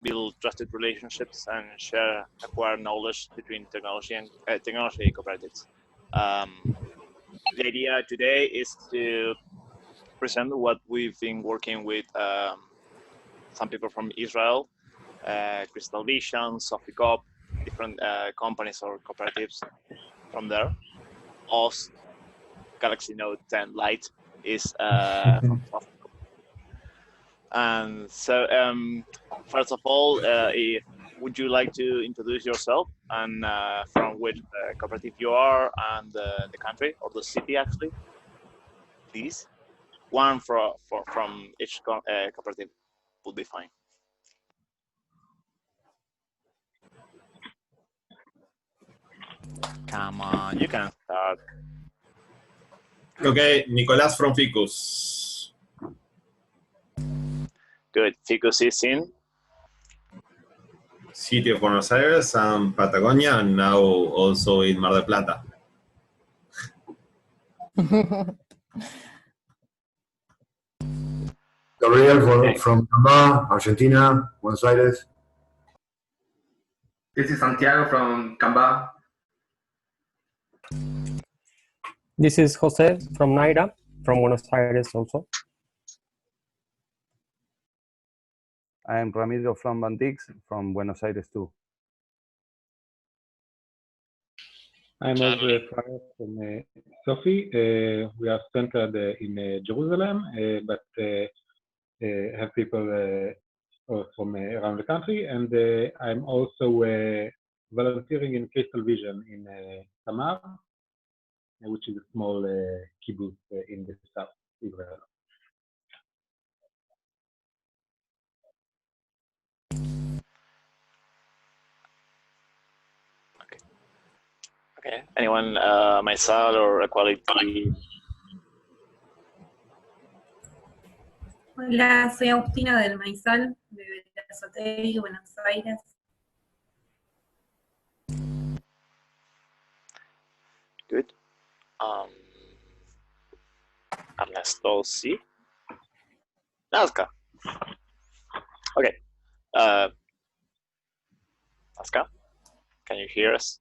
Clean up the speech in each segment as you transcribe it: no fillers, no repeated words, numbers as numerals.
build trusted relationships and share acquired knowledge between technology and technology cooperatives. The idea today is to present what we've been working with some people from Israel, CrystalVision, Sophicop, different companies or cooperatives from there. Also, Galaxy Note 10 Lite is from Sophicop. And so, first of all, would you like to introduce yourself and from which cooperative you are and the country or the city actually, please? One from each cooperative would be fine. Come on, you can start. Okay, Nicolás from Fiqus. Good. Fiqus is in City of Buenos Aires and Patagonia, and now also in Mar del Plata. Gabriel from Cambá, Argentina, Buenos Aires. This is Santiago from Cambá. This is Jose from Naira, from Buenos Aires also. I am Ramiro from Bandix, from Buenos Aires too. I'm also from Sophie. We are centered in Jerusalem, but have people from around the country. And I'm also volunteering in CrystalVision in Tamar, which is a small kibbutz in the south Israel. Okay. Anyone, Maisal or Equality? Hola, soy Agustina del Maisal, de Berazategui, Buenos Aires. Good. Ernesto, sí. Nazca. Okay. Nazca, can you hear us?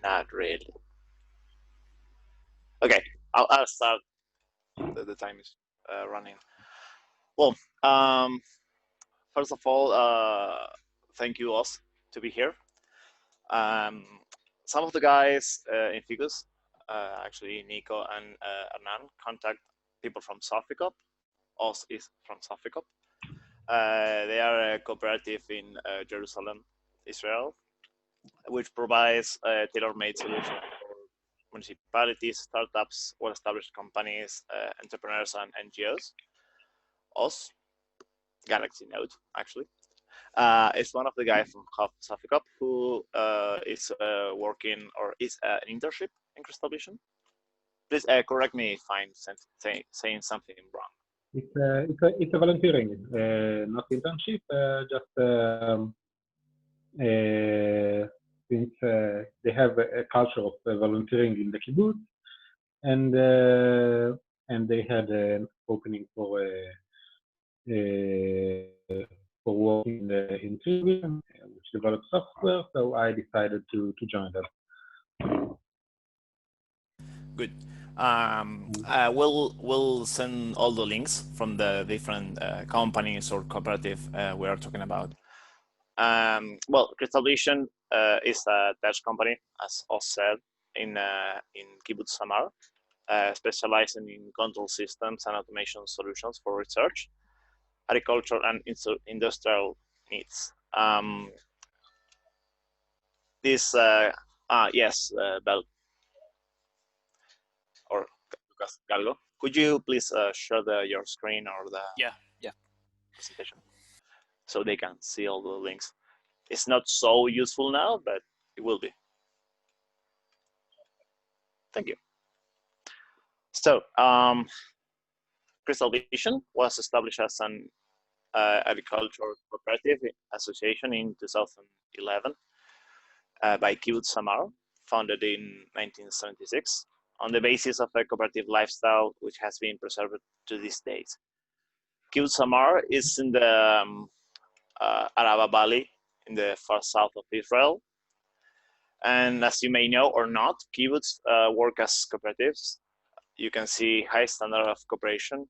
Not really. Okay, I'll start. The time is running. Well, first of all, thank you all to be here. Some of the guys in Fiqus, actually Nico and Hernan, contact people from Sophicop. Us is from Sophicop. They are a cooperative in Jerusalem, Israel, which provides tailor-made solutions for municipalities, startups, well-established companies, entrepreneurs, and NGOs. Us, Galaxy Note, actually, is one of the guys from Sophicop who is working or is an internship in CrystalVision. Please correct me if I'm saying something wrong. It's a volunteering, not internship, just since they have a culture of volunteering in the kibbutz, and they had an opening for working in CrystalVision, which develops software. So I decided to join them. Good. We'll send all the links from the different companies or cooperative we are talking about. Well, CrystalVision is a Dutch company, as Os said, in Kibbutz Samar, specializing in control systems and automation solutions for research, agriculture, and industrial needs. Yes, Bel or Lucas Galgo, could you please share your screen or the presentation so they can see all the links? It's not so useful now, but it will be. Thank you. So, CrystalVision was established as an agricultural cooperative association in 2011 by Kibbutz Samar, founded in 1976, on the basis of a cooperative lifestyle which has been preserved to this date. Kibbutz Samar is in the Araba Valley in the far south of Israel. And as you may know or not, kibbutz work as cooperatives. You can see high standard of cooperation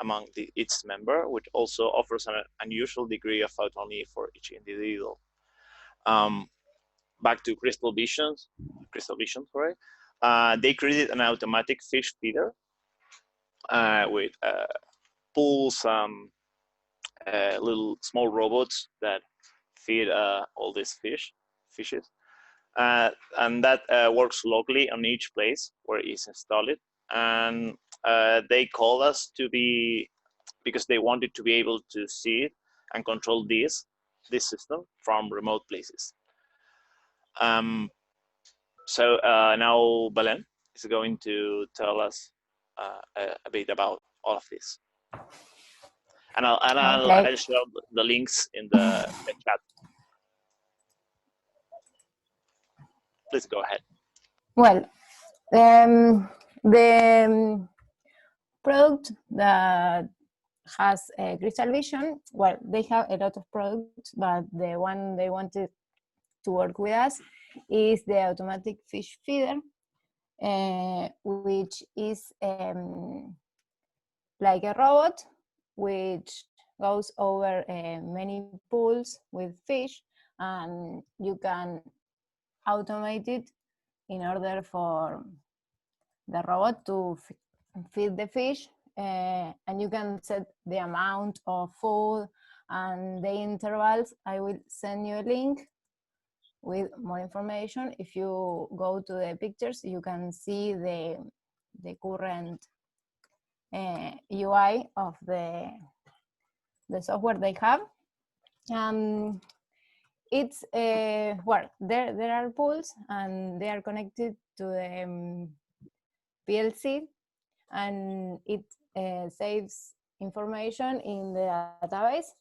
among its member, which also offers an unusual degree of autonomy for each individual. Back to CrystalVision, sorry. They created an automatic fish feeder with pools, little small robots that feed all these fishes. And that works locally on each place where it's installed. And they call us to be, because they wanted to be able to see it and control this system from remote places. So now Belen is going to tell us a bit about all of this. And I'll share the links in the chat. Please go ahead. Well, the product that has CrystalVision, well, they have a lot of products, but the one they wanted to work with us is the automatic fish feeder, which is like a robot which goes over many pools with fish, and you can automate it in order for the robot to feed the fish, and you can set the amount of food and the intervals. I will send you a link with more information. If you go to the pictures, you can see the current UI of the software they have. It's well, there are pools, and they are connected to the PLC, and it saves information in the database.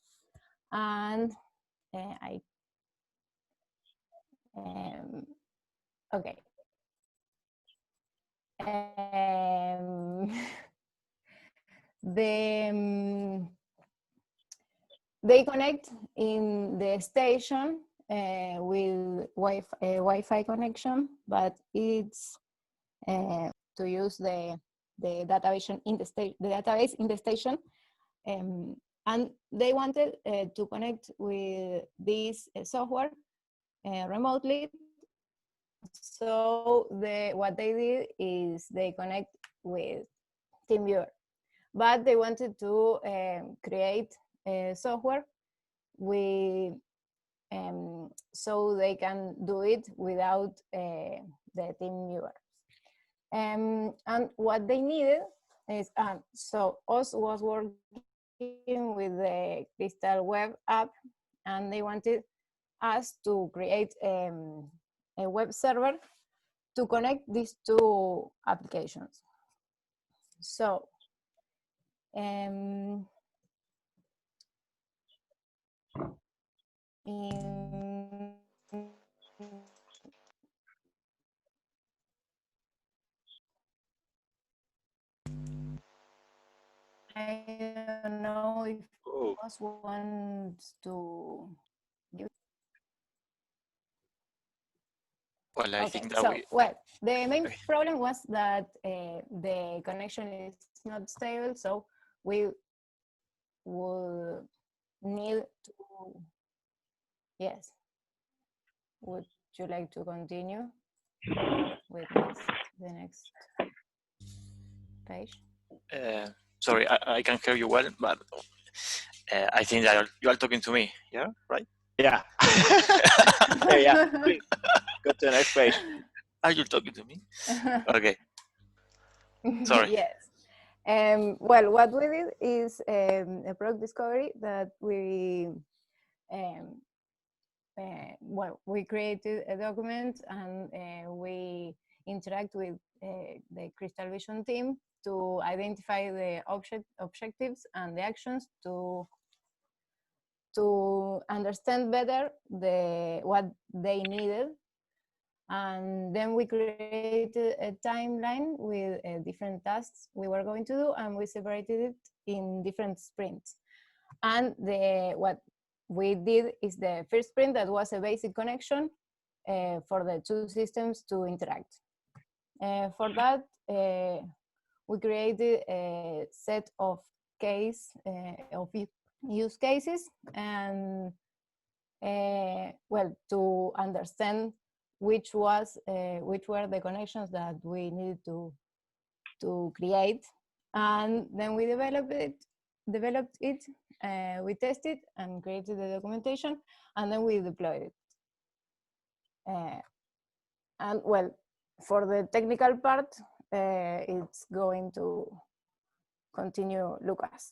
And okay. They connect in the station with Wi-Fi connection, but it's to use the database in the station, and they wanted to connect with this software remotely. So what they did is they connect with TeamViewer, but they wanted to create a software with so they can do it without the TeamViewer. And what they needed is, so us was working with the Crystal Web app, and they wanted us to create a web server to connect these two applications. So I don't know if Boss wants to use. Well, I Okay, think that so, well, the main problem was that the connection is not stable, so we would need to, yes. Would you like to continue with the next page? Sorry, I can hear you well, but I think that you are talking to me, yeah, right? Yeah. Yeah, please go to the next page. Are you talking to me? Okay. Sorry. Yes. Well, what we did is a product discovery that we, well, we created a document, and we interact with the CrystalVision team to identify the objectives and the actions to understand better what they needed, And then we created a timeline with different tasks we were going to do, and we separated it in different sprints. And what we did is the first sprint, that was a basic connection for the two systems to interact. For that, we created a set of use cases, and well, to understand which were the connections that we needed to create, and then we developed it, we tested and created the documentation, and then we deployed it. And well, for the technical part, it's going to continue Lucas.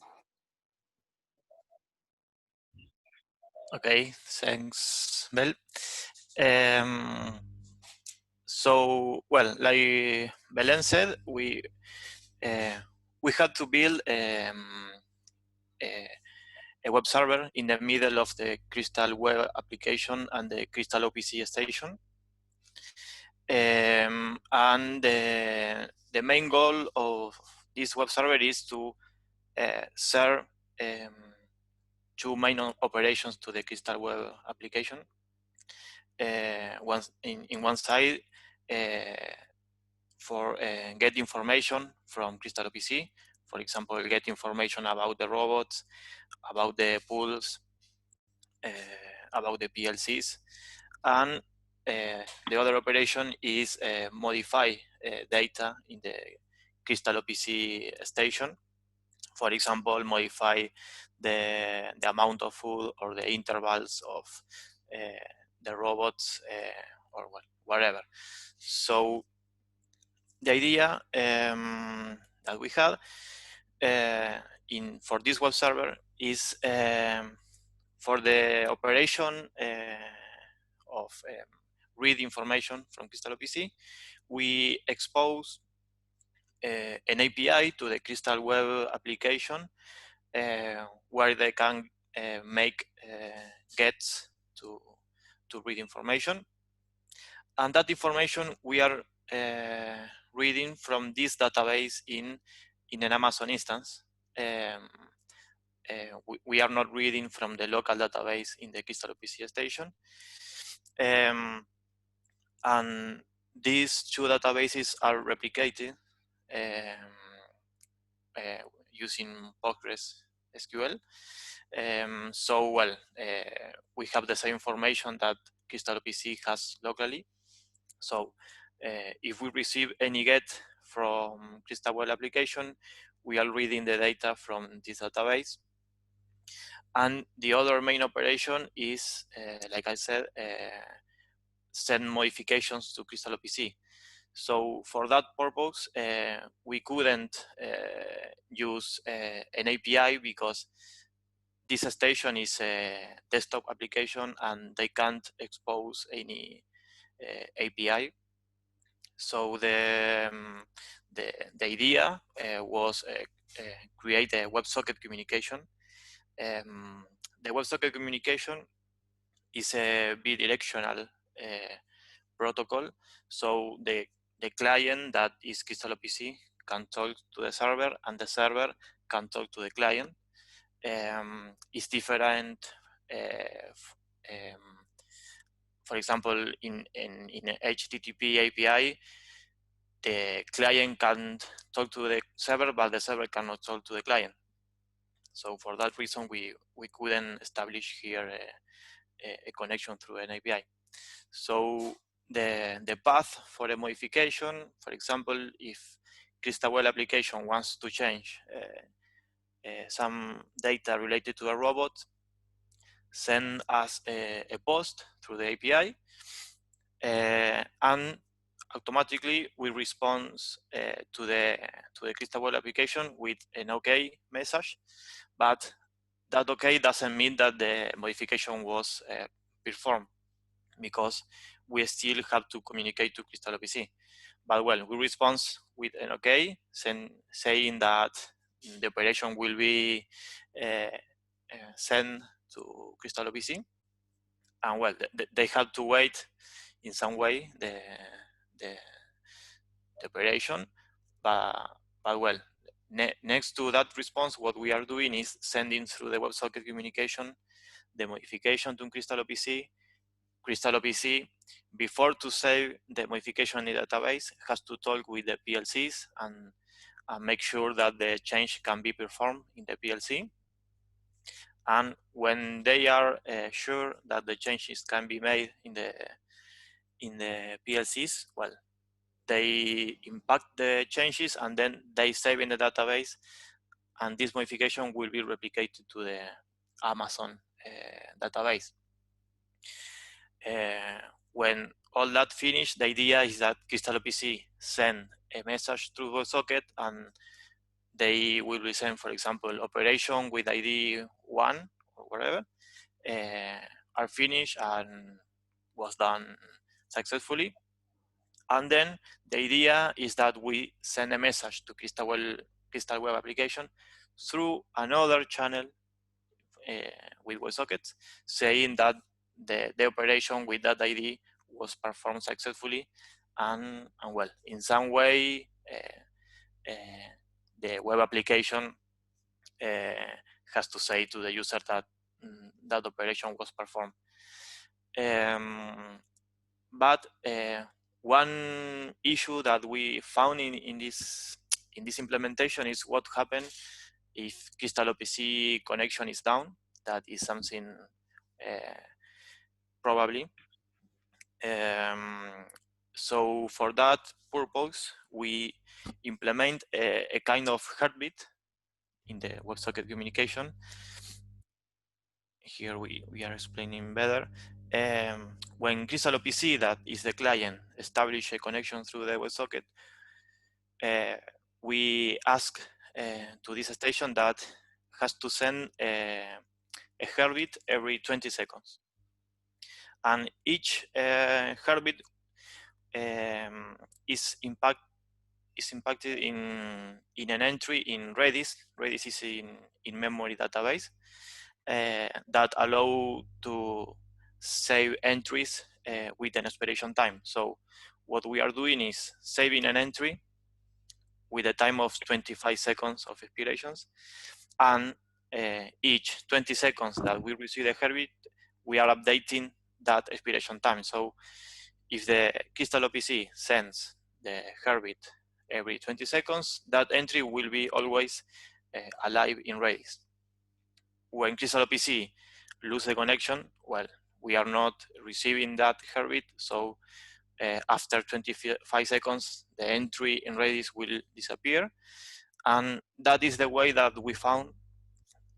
Okay, thanks, Bel. So, well, like Belen said, we had to build a web server in the middle of the Crystal web application and the Crystal OPC station. And the main goal of this web server is to serve two main operations to the Crystal web application. In one side, for get information from Crystal OPC, for example, get information about the robots, about the pools, about the PLCs, and the other operation is modify data in the Crystal OPC station. For example, modify the amount of food or the intervals of the robots or whatever. So the idea that we had for this web server is for the operation of read information from Crystal OPC, we expose an API to the Crystal web application where they can make gets to read information. And that information we are reading from this database in an Amazon instance. We are not reading from the local database in the Crystal OPC station. And these two databases are replicated using PostgreSQL. So, well, we have the same information that Crystal OPC has locally. So if we receive any get from Crystal web application, we are reading the data from this database. And the other main operation is, like I said, send modifications to Crystal OPC. So for that purpose, we couldn't use an API because this station is a desktop application and they can't expose any API. So the idea was create a WebSocket communication. The WebSocket communication is a bidirectional protocol. So the client that is Crystal OPC can talk to the server, and the server can talk to the client. It's different. For example, in an HTTP API, the client can talk to the server, but the server cannot talk to the client. So for that reason, we couldn't establish here a connection through an API. So the path for a modification, for example, if Crystal web application wants to change some data related to a robot, send us a post through the API, and automatically we respond to the Crystal web application with an OK message, but that OK doesn't mean that the modification was performed, because we still have to communicate to Crystal OPC. But well, we respond with an OK, saying that the operation will be sent to Crystal OPC. And well, they have to wait in some way the operation, but well, next to that response, what we are doing is sending through the WebSocket communication the modification to CrystalOPC. CrystalOPC, before to save the modification in the database, has to talk with the PLCs and make sure that the change can be performed in the PLC. And when they are sure that the changes can be made in the PLCs, well, they impact the changes and then they save in the database, and this modification will be replicated to the Amazon database. When all that finished, the idea is that CrystalOPC send a message through WebSocket, and they will be sent, for example, operation with ID 1 or whatever, are finished and was done successfully. And then the idea is that we send a message to Crystal Web application through another channel with WebSockets, saying that the operation with that ID was performed successfully, and well, in some way, the web application has to say to the user that that operation was performed. But one issue that we found in this implementation is what happens if CrystalOPC connection is down. That is something probably. So for that purpose, we implement a kind of heartbeat in the WebSocket communication. Here we are explaining better. When CrystalOPC, that is the client, establish a connection through the WebSocket, we ask to this station that has to send a heartbeat every 20 seconds. And each heartbeat is impacted in an entry in Redis. Redis is in memory database that allow to save entries with an expiration time. So what we are doing is saving an entry with a time of 25 seconds of expirations, and each 20 seconds that we receive the heartbeat, we are updating that expiration time. So if the CrystalOPC sends the heartbeat every 20 seconds, that entry will be always alive in Redis. When CrystalOPC lose the connection, well, we are not receiving that heartbeat, so after 25 seconds, the entry in Redis will disappear. And that is the way that we found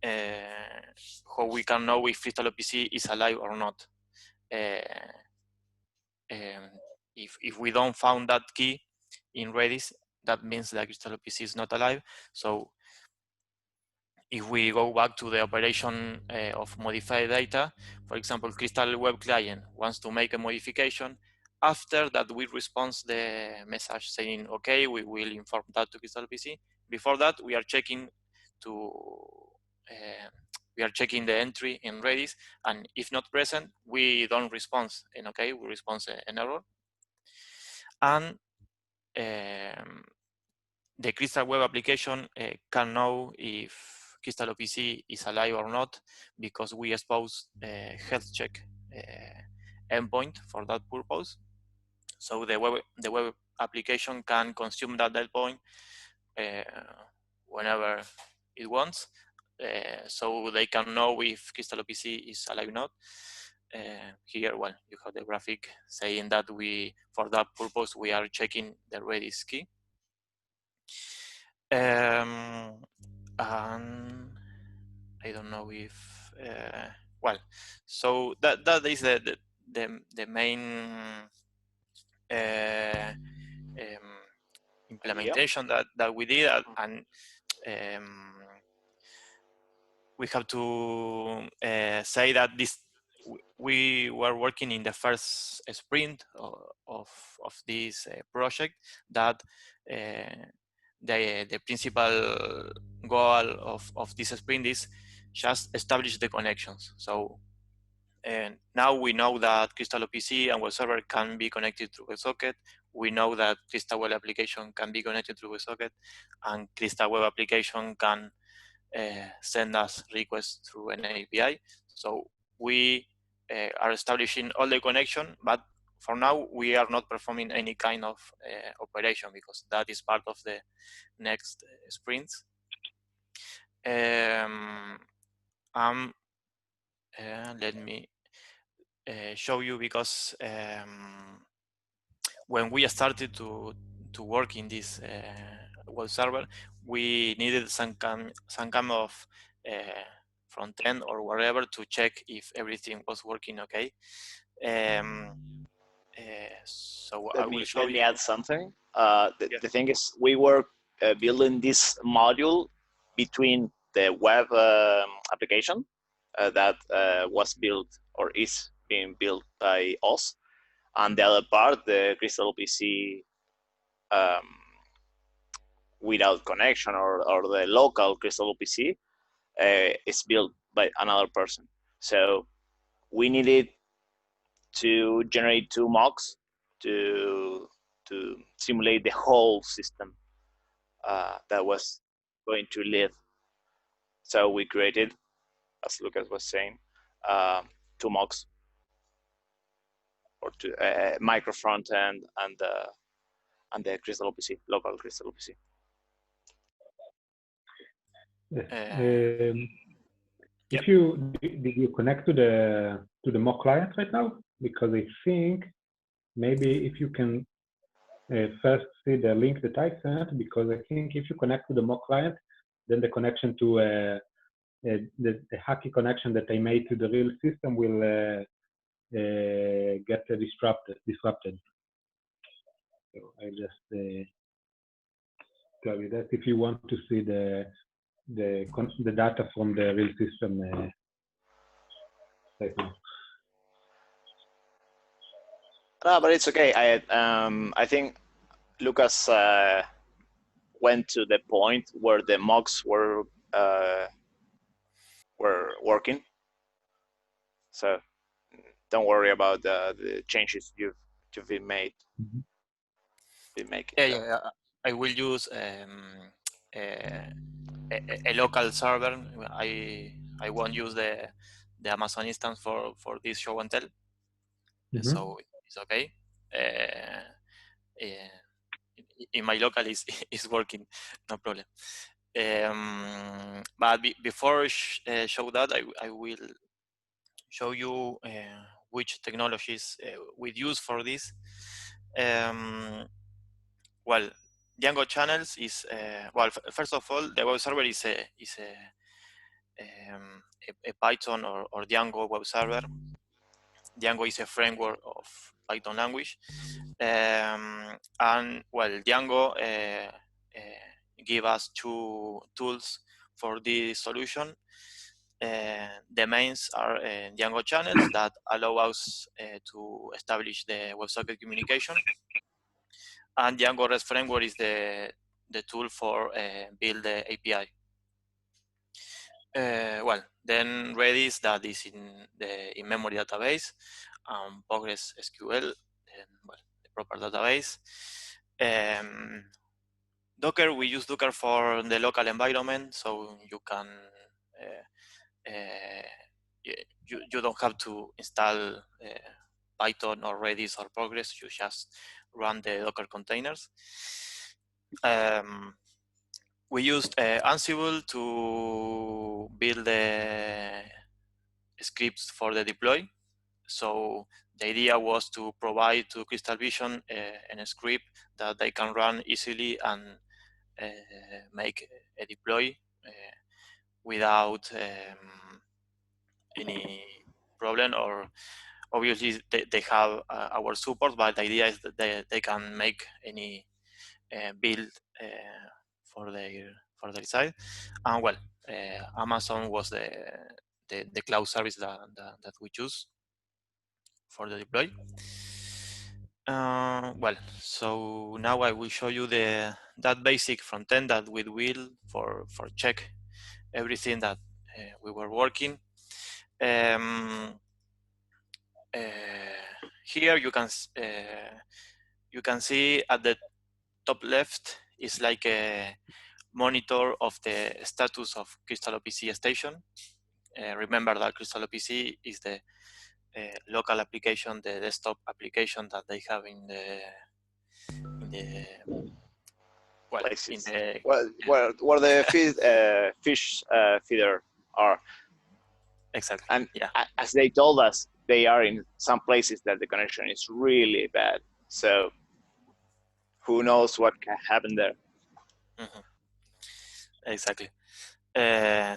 how we can know if CrystalOPC is alive or not. If we don't found that key in Redis, that means that CrystalOPC is not alive. So if we go back to the operation of modified data, for example, Crystal Web Client wants to make a modification. After that, we respond the message saying, okay, we will inform that to CrystalOPC. Before that, we are checking the entry in Redis, and if not present, we don't respond an okay, we respond an error. And the Crystal Web application can know if CrystalOPC is alive or not, because we expose a health check endpoint for that purpose. So the web application can consume that endpoint whenever it wants, so they can know if CrystalOPC is alive or not. Here, well, you have the graphic saying that for that purpose, we are checking the Redis key. And I don't know if well, so that is the main implementation that we did, and we have to say that we were working in the first sprint of this project, that the principal goal of this sprint is just establish the connections. So And now we know that CrystalOPC and web server can be connected through WebSocket. We know that Crystal Web application can be connected through WebSocket, and Crystal Web application can send us requests through an API. So we are establishing all the connection, but for now we are not performing any kind of operation because that is part of the next sprints. Let me show you, because when we started to work in this web server, we needed some kind of front end or whatever to check if everything was working okay. So I will show you. Let me add something. The thing is, we were building this module between the web application that was built or is being built by us, and the other part, the CrystalOPC without connection, or the local CrystalOPC is built by another person. So we needed to generate 2 mocks to simulate the whole system that was going to live. So we created, as Lucas was saying, 2 mocks, or micro front end and the CrystalOPC, local CrystalOPC. If you did you connect to the mock client right now? Because I think maybe if you can first see the link that I sent, because I think if you connect to the mock client, then the connection to the hacky connection that I made to the real system will get disrupted. So I just tell you that if you want to see the data from the real system right now. No, but it's okay. I think Lucas went to the point where the mocks were working. So don't worry about the changes you've been made. Mm-hmm. Been making. Yeah. I will use a local server. I won't use the Amazon instance for this show and tell. Mm-hmm. So it's okay. In my local is working, no problem. But before show that, I will show you which technologies we use for this. Well, Django channels is well. First of all, the web server is a Python or Django web server. Django is a framework of Python language, and well, Django give us 2 tools for this solution. The mains are Django channels that allow us to establish the WebSocket communication, and Django REST framework is the tool for build the API. Well, then Redis, that is in the in-memory database, Postgres SQL, and well, the proper database. Docker, we use Docker for the local environment, so you can you don't have to install Python or Redis or Postgres. You just run the Docker containers. We used Ansible to build the scripts for the deploy. So the idea was to provide to CrystalVision a script that they can run easily and make a deploy without any problem. Or obviously they have our support, but the idea is that they can make any build for their side. And well, Amazon was the cloud service that we choose for the deploy. Well, so now I will show you that basic front end that we will for check everything that we were working. here you can see at the top left is like a monitor of the status of CrystalOPC station. Remember that CrystalOPC is the local application, the desktop application that they have in the well, places. in the, where the fish feeder are. Exactly. And yeah, as they told us, they are in some places that the connection is really bad. So who knows what can happen there? mm-hmm. Exactly.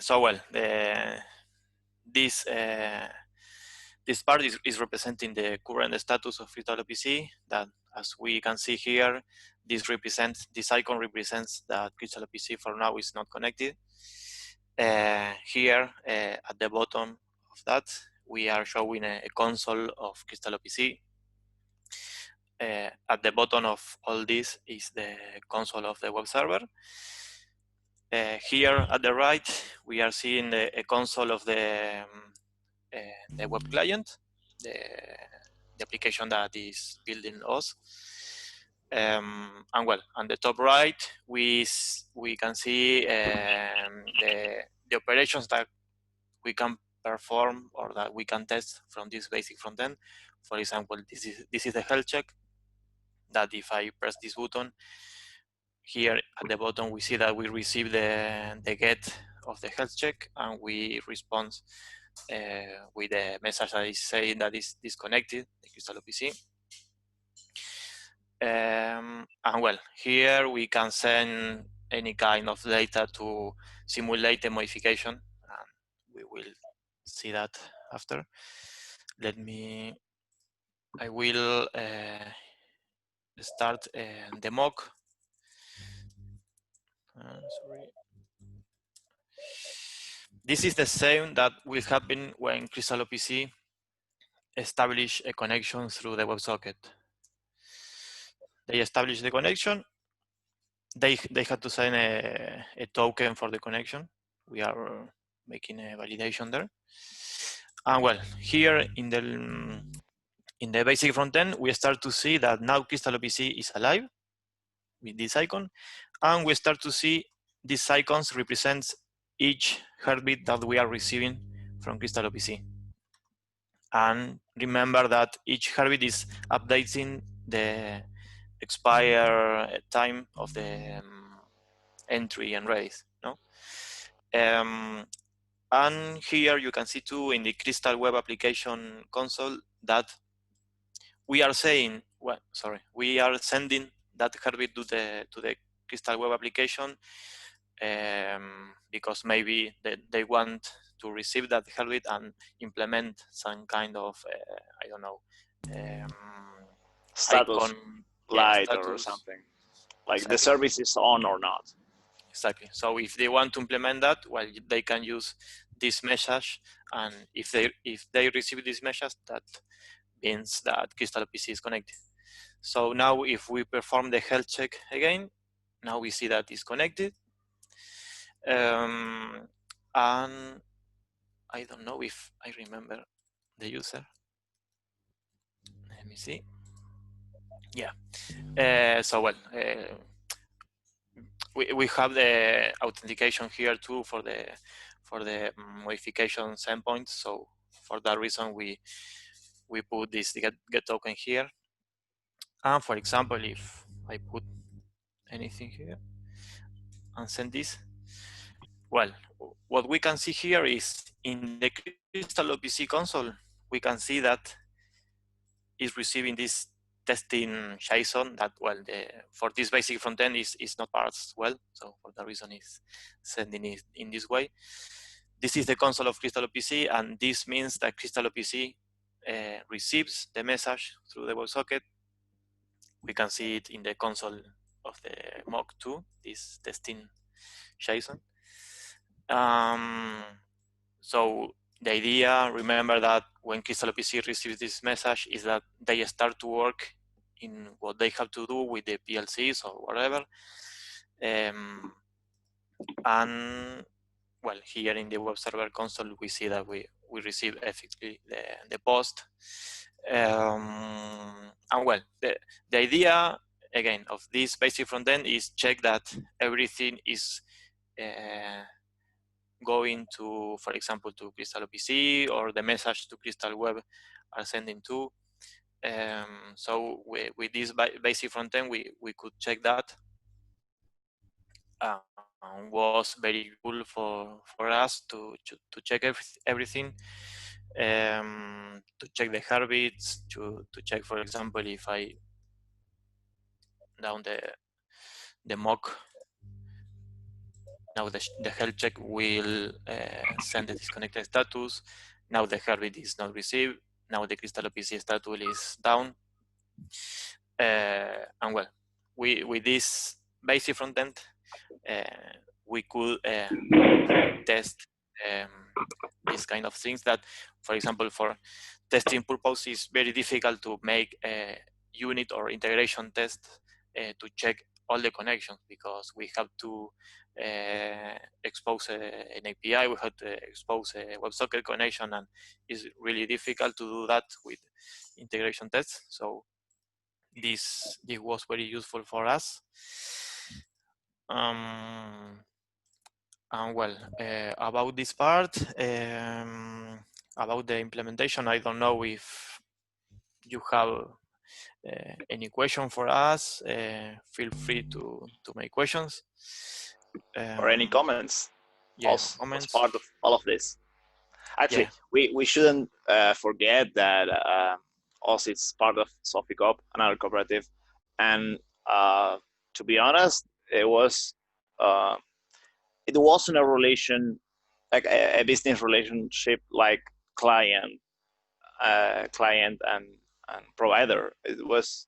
So well, this part is representing the current status of CrystalOPC. That, as we can see here, this icon represents that CrystalOPC for now is not connected. Here at the bottom of that, we are showing a console of CrystalOPC. At the bottom of all this is the console of the web server. Here at the right, we are seeing a console of the web client, the application that is building us. And well, on the top right, we can see the operations that we can perform or that we can test from this basic front end. For example, this is the health check. That if I press this button, here at the bottom we see that we receive the get of the health check, and we respond with a message that is saying that is disconnected, the CrystalOPC. And well, here we can send any kind of data to simulate the modification, and we will see that after. I will start the mock. Sorry. This is the same that will happen when CrystalOPC establish a connection through the WebSocket. They establish the connection. They had to sign a token for the connection. We are making a validation there. And well, here in the basic front end, we start to see that now CrystalOPC is alive with this icon, and we start to see these icons represents each heartbeat that we are receiving from CrystalOPC. And remember that each heartbeat is updating the expire time of the entry and raise. No? And here you can see too in the Crystal Web Application console that we are saying, well, sorry, we are sending that heartbeat to the Crystal Web Application because maybe they want to receive that heartbeat and implement some kind of I don't know, status icon, light status, or something, like exactly. the service is on or not. Exactly. So if they want to implement that, well, they can use this message, and if they receive this message, that means that CrystalOPC is connected. So now if we perform the health check again, now we see that it's connected. And I don't know if I remember the user. Let me see. Yeah. So well, we have the authentication here too for the modifications endpoint. So for that reason, we put this get token here. And for example, if I put anything here and send this, well, what we can see here is in the CrystalOPC console, we can see that is receiving this testing JSON that, well, for this basic front end is not parsed well. So for that reason, is sending it in this way. This is the console of CrystalOPC, and this means that CrystalOPC receives the message through the WebSocket. We can see it in the console of the mock too, this testing JSON. So the idea, remember that when CrystalOPC receives this message is that they start to work in what they have to do with the PLCs or whatever. And well, here in the web server console, we see that we receive effectively the post. And well, the idea again of this basic front end is check that everything is going to, for example, to Crystal OPC, or the message to Crystal Web are sending to. So with this basic front end, we could check that. Was very cool for us to check everything, to check the heartbeats, to check, for example, if I down the mock, now the health check will send the disconnected status. Now the heartbeat is not received. Now the Crystal OPC status is down. And well, with this basic front end, we could test these kind of things that, for example, for testing purposes, it's very difficult to make a unit or integration test to check all the connections, because we have to expose an API, we have to expose a WebSocket connection, and it's really difficult to do that with integration tests. So this was very useful for us. And well, about this part, about the implementation, I don't know if you have any question for us. Feel free to make questions. Or any comments. Yeah, also, comments. As part of all of this. Actually, yeah. we shouldn't forget that also it's part of Sophie Coop, another cooperative. And to be honest, it wasn't a relation, like a business relationship, like client and provider. It was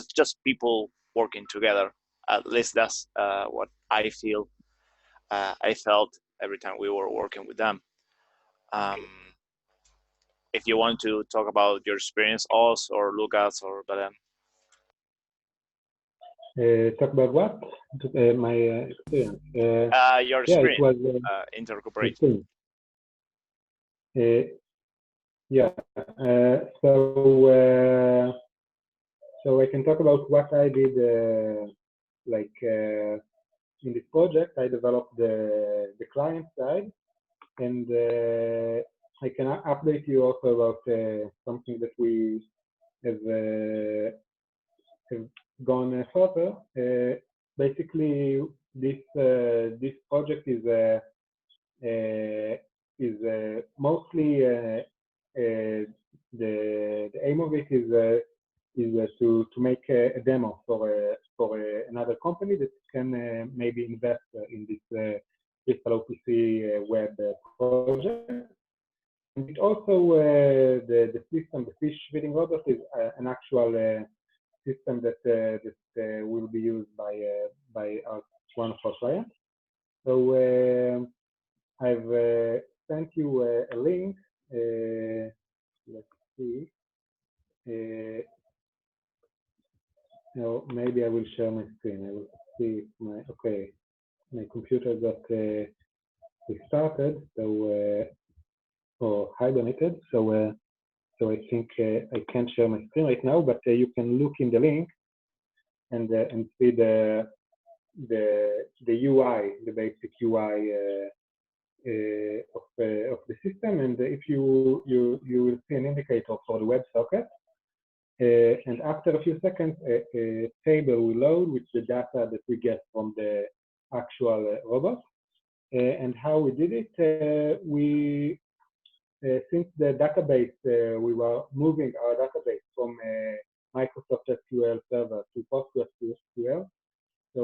just people working together. At least that's what I feel. I felt every time we were working with them. If you want to talk about your experience, Oz or Lucas or Belen. Talk about what? My experience. Your experience. Yeah, it was Intercoop. Yeah. So I can talk about what I did. In this project, I developed the client side, and I can update you also about something that we have gone further. Basically, this project is mostly the aim of it is to make a demo for another company that can maybe invest in this Crystal OPC web project. And it also the system, the fish feeding robot, is an actual system that will be used by one of our clients. So I've sent you a link. Let's see. No, maybe I will share my screen. I will see my computer got restarted, so or hibernated. So I think I can't share my screen right now, but you can look in the link and see the UI, the basic UI of the system. And if you will see an indicator for the WebSocket. And after a few seconds, a table will load with the data that we get from the actual robot. And how we did it, since the database, we were moving our database from Microsoft SQL Server to PostgreSQL. So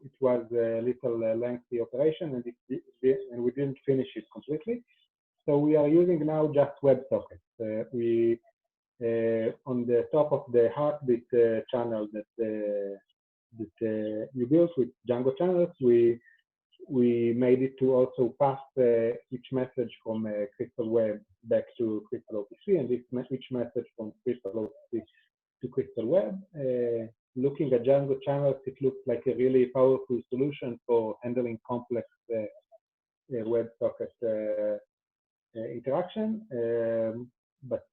it was a little lengthy operation, and we didn't finish it completely. So we are using now just WebSockets. On the top of the heartbeat channel that you built with Django channels, we made it to also pass each message from Crystal Web back to Crystal OPC, and each message from Crystal OPC to Crystal Web. Looking at Django channels, it looks like a really powerful solution for handling complex WebSocket interaction. But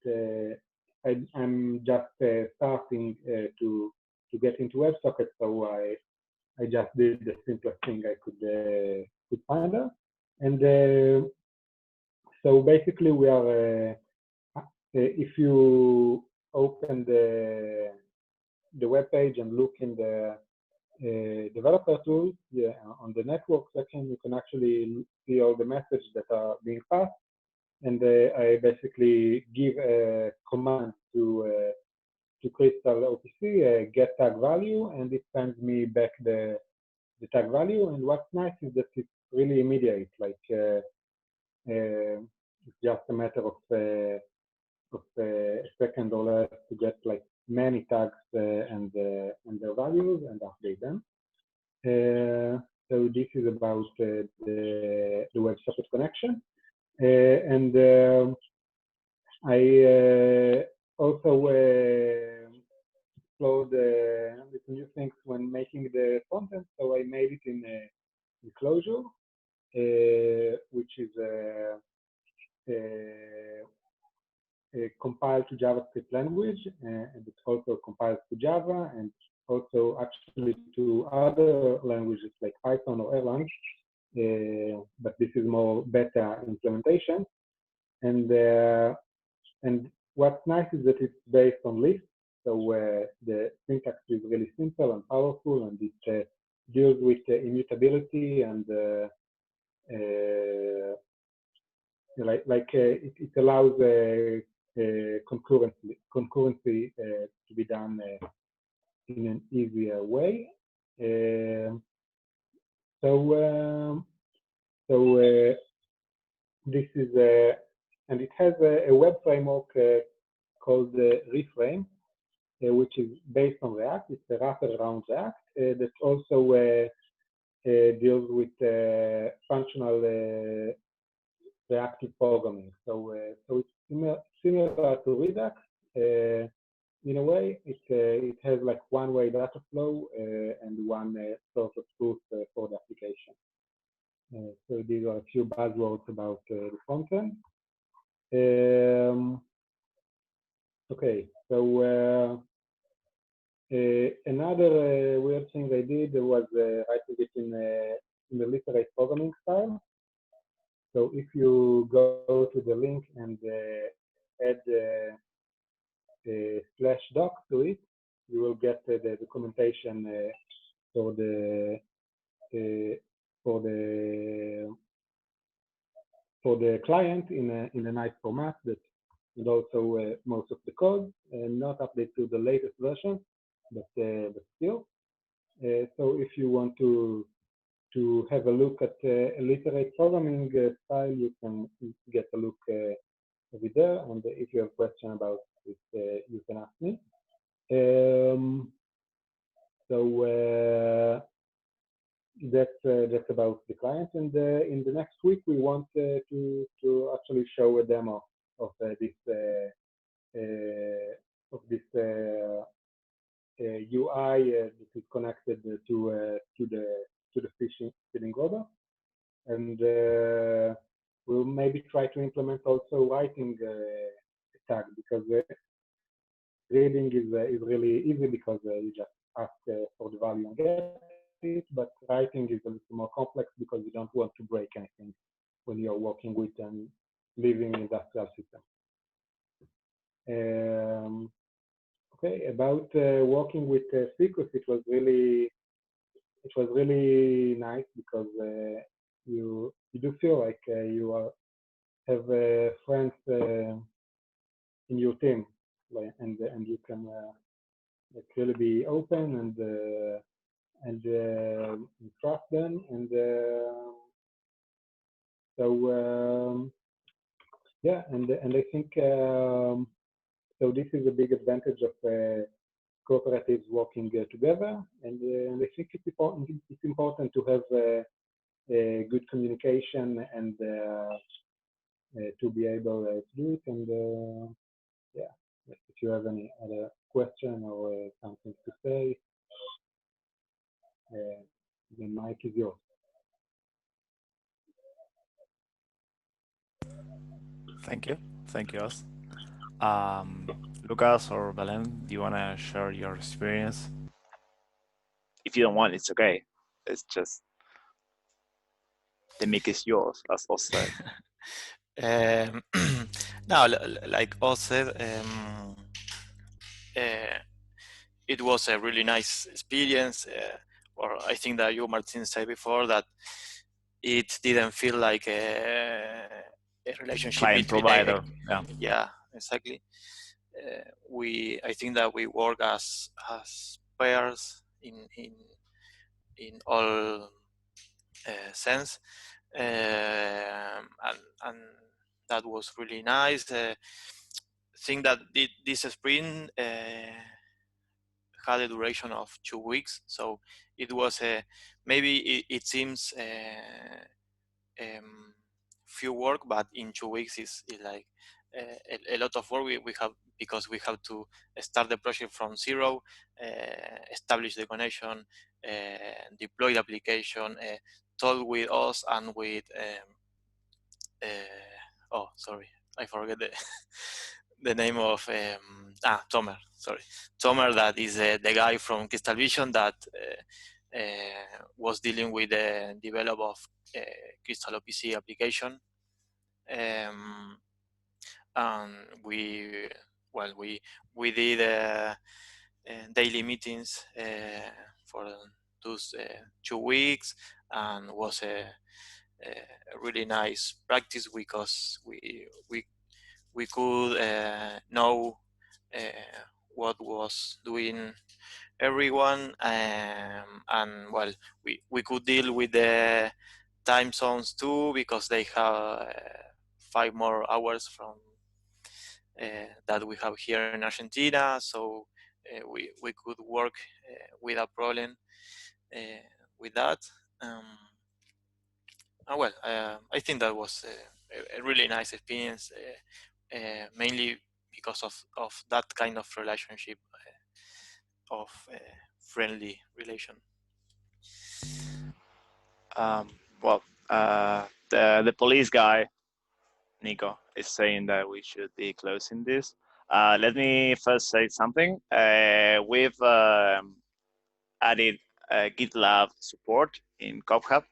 I'm just starting to get into WebSocket, so I just did the simplest thing I could find out. And so basically, we are if you open the web page and look in the developer tools, on the network section, you can actually see all the messages that are being passed. And I basically give a command to Crystal OPC, get tag value, and it sends me back the tag value. And what's nice is that it's really immediate. Like it's just a matter of a second or less to get like many tags and their values and update them. So this is about the WebSocket connection. And I also explored with new things when making the content. So I made it in Clojure, which is compiled to JavaScript language, and it also compiles to Java and also actually to other languages like Python or Erlang. But this is more beta implementation. And what's nice is that it's based on lists. So the syntax is really simple and powerful, and it deals with immutability and it allows concurrency to be done in an easier way. So this is and it has a web framework called Reframe, which is based on React. It's a wrapper around React that also deals with functional reactive programming. So it's similar to Redux. In a way, it has like one-way data flow and one source of truth for the application. So these are a few buzzwords about the content. Okay, so another weird thing I did was writing it in the literate programming style. So if you go to the link and add /doc to it, you will get the documentation for the client in a nice format that and also most of the code, and not update to the latest version, but still. So if you want to have a look at a literate programming style, you can get a look over there. And if you have a question about it, you can ask me. So that's about the client. And in the next week, we want to actually show a demo of this UI that is connected to the feeding robot, and we'll maybe try to implement also writing a tag, because reading is really easy because you just ask for the value and get it, but writing is a little more complex because you don't want to break anything when you're working with and living industrial systems. Okay, about working with Fiqus, it was really nice because you do feel like you have friends in your team, and you can really be open and trust them, and so yeah, and I think so. This is a big advantage of cooperatives working together, and I think it's important to have good communication and to be able to do it. And yeah, if you have any other question or something to say, the mic is yours. Thank you, Os. Lucas or Belen, do you want to share your experience? If you don't want, it's okay. It's just the mic is yours, as Os said. No, like Os said, it was a really nice experience. Or I think that you, Martin, said before that it didn't feel like a relationship Client between provider. Yeah, exactly. I think that we work as pairs in all sense, and that was really nice. I think that this sprint had a duration of 2 weeks, so it was maybe it seems few work, but in 2 weeks is like a lot of work we have, because we have to start the project from zero, establish the connection, deploy the application, talk with us and with oh, sorry, I forget the name of Tomer. Sorry, Tomer, that is the guy from CrystalVision that was dealing with the development of Crystal OPC application. And we did daily meetings for those 2 weeks, and was a really nice practice, because we could know what was doing everyone, and well, we could deal with the time zones too, because they have 5 more hours from that we have here in Argentina, so we could work without problem with that. Well, I think that was a really nice experience, mainly because of that kind of relationship, of friendly relation. Well, the police guy, Nico, is saying that we should be closing this. Let me first say something. We've added GitLab support in CoopHub.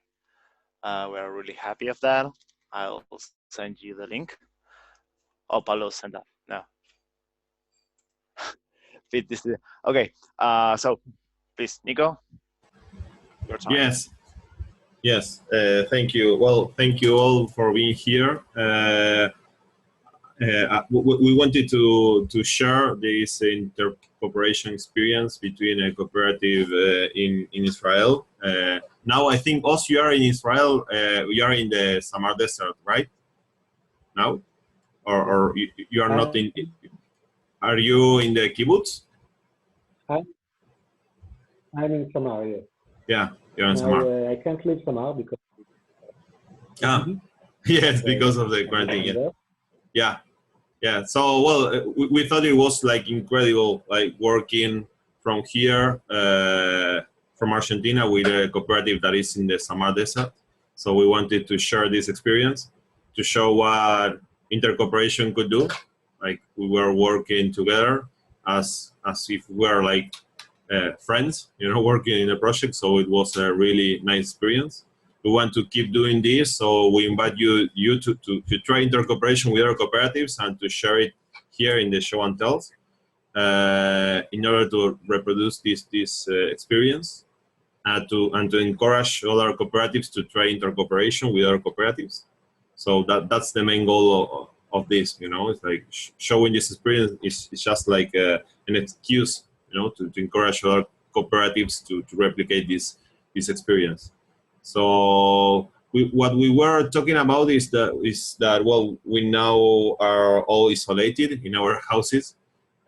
We're really happy of that. I'll send you the link. Oh, Pablo send that. No. Fit this. Okay. So, please, Nico. Your time. Yes. Yes. Thank you. Well, thank you all for being here. We wanted to share this intercooperation experience between a cooperative in Israel. Now, I think also you are in Israel. You are in the Samar Desert, right? Now, or you are not in? Are you in the kibbutz? I'm in Samar, yes. Yeah, you're in Samar. I can't leave Samar because. Yes, because of the quarantine. Yeah. Yeah, so well, we thought it was like incredible, like working from here, from Argentina, with a cooperative that is in the Samar Desert. So we wanted to share this experience to show what intercooperation could do. Like we were working together as if we were like friends, you know, working in a project. So it was a really nice experience. We want to keep doing this, so we invite you to try intercooperation with our cooperatives and to share it here in the show and tells in order to reproduce this experience and to encourage other cooperatives to try intercooperation with other cooperatives. So that's the main goal of this, you know. It's like showing this experience is just like an excuse, you know, to encourage other cooperatives to replicate this experience. So what we were talking about is that well, we now are all isolated in our houses.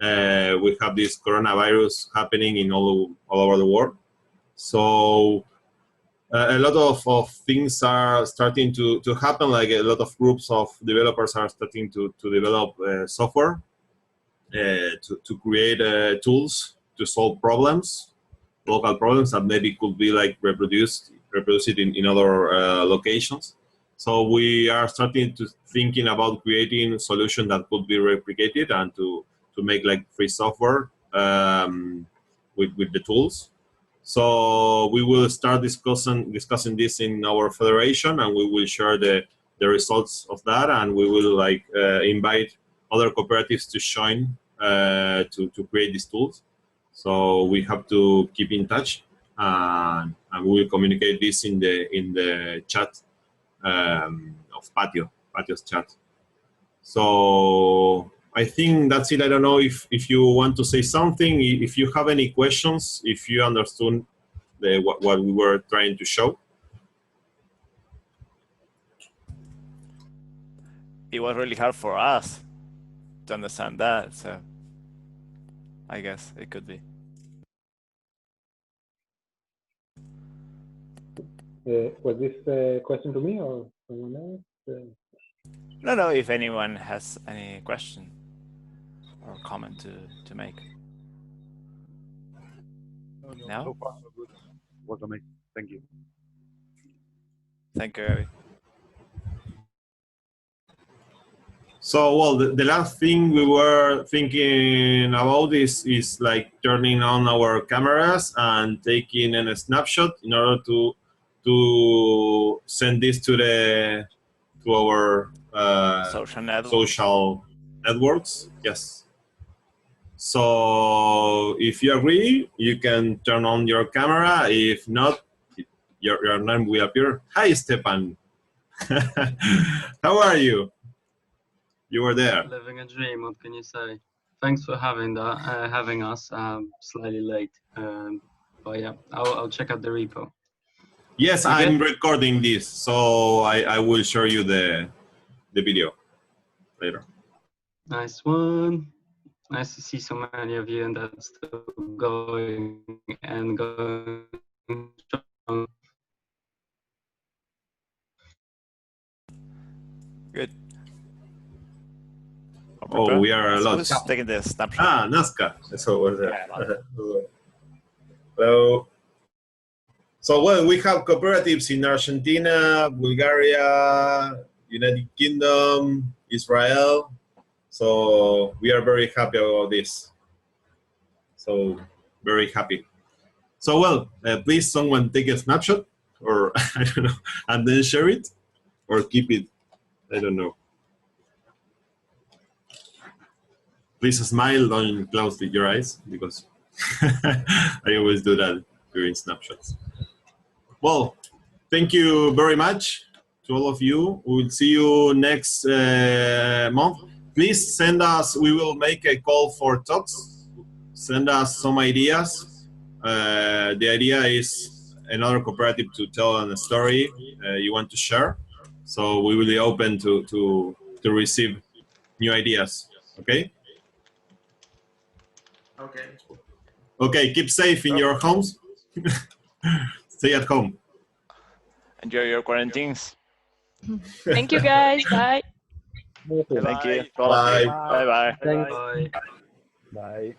We have this coronavirus happening in all over the world. So a lot of things are starting to happen. Like a lot of groups of developers are starting to develop software to create tools to solve problems, local problems that maybe could be like reproduced in other locations. So we are starting to thinking about creating a solution that could be replicated and to make like free software with the tools. So we will start discussing this in our federation, and we will share the results of that, and we will like invite other cooperatives to join to create these tools. So we have to keep in touch, and we will communicate this in the chat of Patio's chat. So I think that's it. I don't know if you want to say something, if you have any questions, if you understood what we were trying to show. It was really hard for us to understand that, so I guess it could be. Was this a question to me or someone else? No, if anyone has any question or comment to make. No? So far, so good. Was amazing. Thank you. Thank you, Abby. So, well, the last thing we were thinking about is like turning on our cameras and taking a snapshot in order to send this to our social networks. Yes. So if you agree, you can turn on your camera. If not, your name will appear. Hi, Stepan. How are you? You were there. Living a dream. What can you say? Thanks for having us. Slightly late, but yeah, I'll check out the repo. Yes, I'm recording this, so I will show you the video later. Nice one. Nice to see so many of you, and that's still going and going strong. Good. Oh, we are a lot. Who's taking the snapshot? Nazca. So was there. Hello. So, well, we have cooperatives in Argentina, Bulgaria, United Kingdom, Israel. So we are very happy about this. So very happy. So, well, please someone take a snapshot, or I don't know, and then share it, or keep it. I don't know. Please smile, don't close your eyes, because I always do that during snapshots. Well, thank you very much to all of you. We will see you next month. Please send us, we will make a call for talks. Send us some ideas. The idea is another cooperative to tell a story you want to share. So we will be open to receive new ideas, okay? Okay. Okay, keep safe in your homes. Stay at home. Enjoy your quarantines. Thank you, guys. Bye. Thank you. Bye. Bye-bye. Thanks. Bye. Bye.